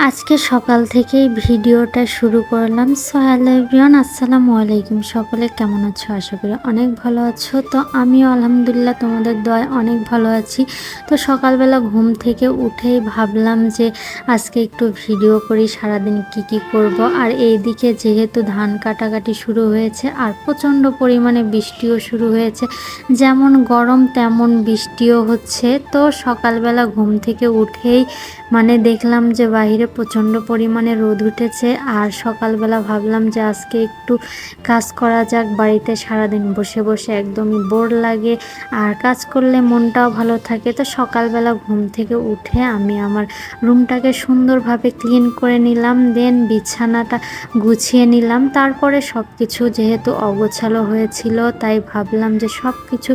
আজকে সকাল থেকেই ভিডিওটা শুরু করলাম। সো হ্যালো এভরিওয়ান, আসসালামু আলাইকুম। সকলে কেমন আছো? আশা করি অনেক ভালো আছো। তো আমিও আলহামদুলিল্লাহ তোমাদের দয়ায় অনেক ভালো আছি। তো সকালবেলা ঘুম থেকে উঠেই ভাবলাম যে আজকে একটু ভিডিও করি, সারাদিন কি করব। আর এইদিকে যেহেতু ধান কাটাকাটি শুরু হয়েছে আর প্রচণ্ড পরিমাণে বৃষ্টিও শুরু হয়েছে, যেমন গরম তেমন বৃষ্টিও হচ্ছে। তো সকালবেলা ঘুম থেকে উঠেই দেখলাম যে বাইরে প্রচণ্ড পরিমাণে রোদ উঠেছে। আর সকালবেলা ভাবলাম যে আজকে একটু কাজ করা যাক। বাড়িতে সারাদিন বসে বসে একদমই বোর লাগে, আর কাজ করলে মনটাও ভালো থাকে। তো সকালবেলা ঘুম থেকে উঠে আমি আমার রুমটাকে সুন্দরভাবে ক্লিন করে নিলাম, দেন বিছানাটা গুছিয়ে নিলাম। তারপরে সব কিছু যেহেতু অগোছালো হয়েছিল, তাই ভাবলাম যে সব কিছু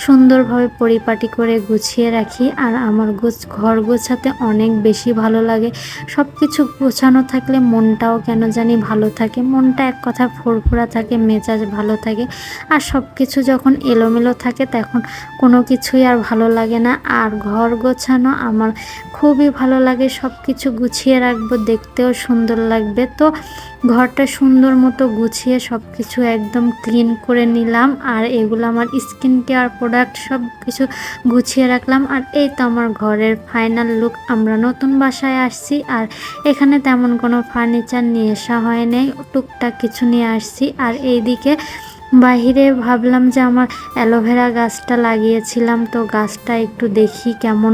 সুন্দরভাবে পরিপাটি করে গুছিয়ে রাখি। আর আমার ঘর গোছাতে অনেক বেশি ভালো লাগে। সব কিছু গোছানো থাকলে মনটাও কেন জানি ভালো থাকে, মনটা এক কথা ফুরফুরা থাকে, মেজাজ ভালো থাকে। আর সব কিছু যখন এলোমেলো থাকে তখন কোনো কিছুই আর ভালো লাগে না। আর ঘর গোছানো আমার খুবই ভালো লাগে, সব কিছু গুছিয়ে রাখবো, দেখতেও সুন্দর লাগবে। তো ঘরটা সুন্দর মতো গুছিয়ে সব কিছু একদম ক্লিন করে নিলাম। আর এগুলো আমার স্কিন কেয়ার প্রোডাক্ট, সব কিছু গুছিয়ে রাখলাম। আর এই তো আমার ঘরের ফাইনাল লুক। আমরা নতুন বাসায় আসছি, আর এখানে তেমন কোনো ফার্নিচার নিয়ে আসা হয় নাই, টুকটাক কিছু নিয়ে আসছি। আর এইদিকে বাহিরে ভাবলাম যে আমার অ্যালোভেরা গাছটা লাগিয়েছিলাম, তো গাছটা একটু দেখি কেমন,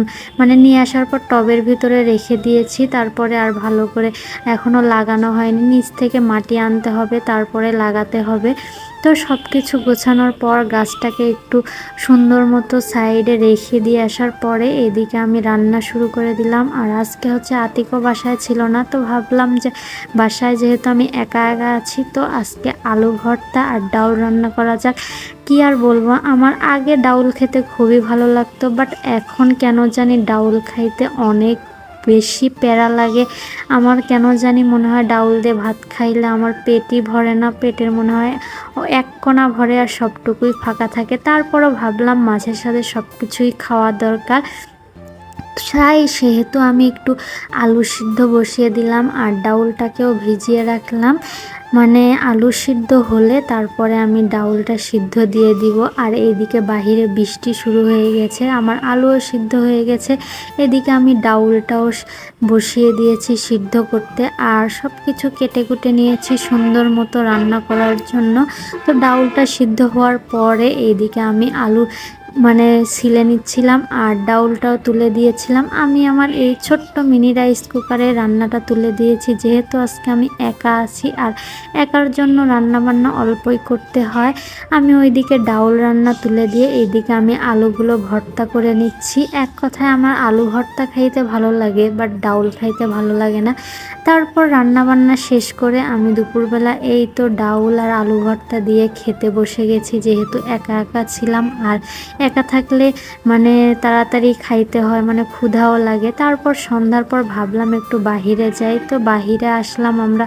নিয়ে আসার পর টবের ভিতরে রেখে দিয়েছি। তারপরে আর ভালো করে এখনও লাগানো হয়নি, নিচ থেকে মাটি আনতে হবে, তারপরে লাগাতে হবে। তো সব কিছু গোছানোর পর গাছটাকে একটু সুন্দর মতো সাইডে রেখে দিয়ে আসার পরে এদিকে আমি রান্না শুরু করে দিলাম। আর আজকে হচ্ছে আতিকও বাসায় ছিল না, তো ভাবলাম যে বাসায় যেহেতু আমি একা একা আছি, তো আজকে আলু ভর্তা আর ডাউল রান্না করা যাক। কি আর বলবো, আমার আগে ডাউল খেতে খুবই ভালো লাগতো, বাট এখন কেন জানি ডাউল খাইতে অনেক বেশি প্যারা লাগে। আমার কেন জানি মনে হয় ডাউল দিয়ে ভাত খাইলে আমার পেটই ভরে না, পেটের মনে হয় এক কোণা ভরে আর সবটুকুই ফাঁকা থাকে। তারপরও ভাবলাম মাঝে সাথে সব কিছুই খাওয়া দরকার, তাই সেহেতু আমি একটু আলু সিদ্ধ বসিয়ে দিলাম আর ডাউলটাকেও ভিজিয়ে রাখলাম। আলু সিদ্ধ হলে তারপরে আমি ডাউলটা সিদ্ধ দিয়ে দিব। আর এইদিকে বাহিরে বৃষ্টি শুরু হয়ে গেছে, আমার আলুও সিদ্ধ হয়ে গেছে। এদিকে আমি ডাউলটাও বসিয়ে দিয়েছি সিদ্ধ করতে, আর সব কিছু কেটে কুটে নিয়েছি সুন্দর মতো রান্না করার জন্য। তো ডাউলটা সিদ্ধ হওয়ার পরে এইদিকে আমি আলু ছিলে নিচ্ছিলাম আর ডাউলটাও তুলে দিয়েছিলাম। আমি আমার এই ছোট্ট মিনি রাইস কুকারে রান্নাটা তুলে দিয়েছি, যেহেতু আজকে আমি একা আছি আর একার জন্য রান্না বান্না অল্পই করতে হয়। আমি ওইদিকে ডাউল রান্না তুলে দিয়ে এইদিকে আমি আলুগুলো ভর্তা করে নিচ্ছি। এক কথায় আমার আলু ভর্তা খাইতে ভালো লাগে, বাট ডাউল খাইতে ভালো লাগে না। তারপর রান্না বান্না শেষ করে আমি দুপুরবেলা এই তো ডাউল আর আলু ভর্তা দিয়ে খেতে বসে গেছি, যেহেতু একা একা ছিলাম। আর একা থাকলে তাড়াতাড়ি খাইতে হয়, ক্ষুধাও লাগে। তারপর সন্ধ্যার পর ভাবলাম একটু বাহিরে যাই, তো বাহিরে আসলাম আমরা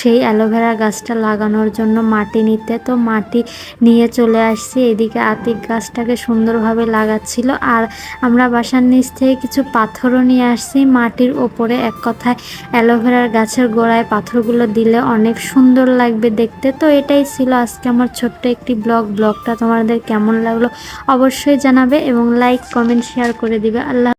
সেই অ্যালোভেরা গাছটা লাগানোর জন্য মাটি নিতে। তো মাটি নিয়ে চলে আসছি, এদিকে আতিক গাছটাকে সুন্দরভাবে লাগাচ্ছিল। আর আমরা বাসার নিচ থেকে কিছু পাথরও নিয়ে আসছি মাটির ওপরে। এক কথায় অ্যালোভেরার গাছের গোড়ায় পাথরগুলো দিলে অনেক সুন্দর লাগবে দেখতে। তো এটাই ছিল আজকে আমার ছোট্ট একটি ব্লগটা তোমাদের কেমন লাগলো অবশ্যই জানাবে, এবং লাইক কমেন্ট শেয়ার করে দিবে। আল্লাহ।